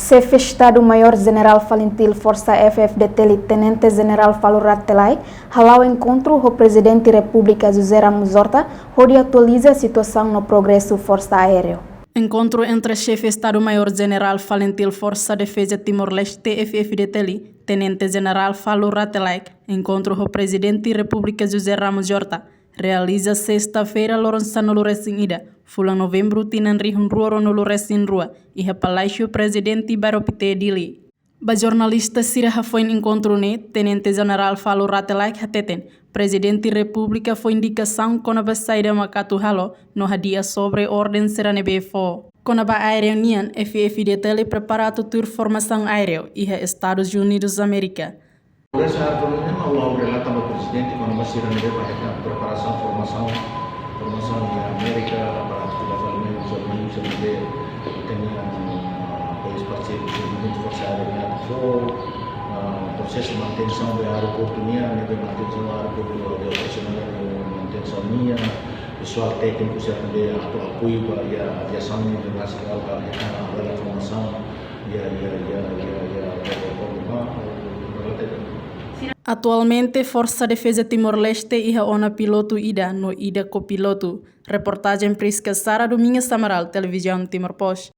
Chefe Estado-Maior-General Falintil Força FFDT, Tenente-General Falo Ratelai, ao encontro com o Presidente da República José Ramos Horta, onde atualiza a situação no progresso Força Aéreo. Encontro entre chefe Estado-Maior-General Falintil Força Defesa Timor-Leste FFDT, Tenente-General Falo Ratelai, encontro com o Presidente da República José Ramos Horta, realiza sexta-feira no Loresin Ida, fulang novembro tinan rihun rua no Loresin Rua, e a Palácio Presidente Baropite Dili. Ba jornalista Sira foi encontro ne, Tenente General Falo Ratelai hateten, Presidente da República foi indicação com a saída Macatu Halo, no dia sobre ordem serane BFO. Com a aérea União, FFDT preparado tur formação aérea e a Estados Unidos da América. Essa atualmente mau relata ao presidente quando vai ser a preparação, formação di Amerika, aparato da família dos amigos, onde tinha país parceiro de força aérea processo de manutenção da aeroporto minha, de manutenção do aeroporto de operacional de manutenção minha, pessoal técnico serve apoio para a aviação internacional para a formação Atualmente, Força Defesa Timor-Leste e a ONA piloto Ida, no Ida copiloto. Reportagem Prisca Sara Domingues Samaral, Televisão Timor-Post.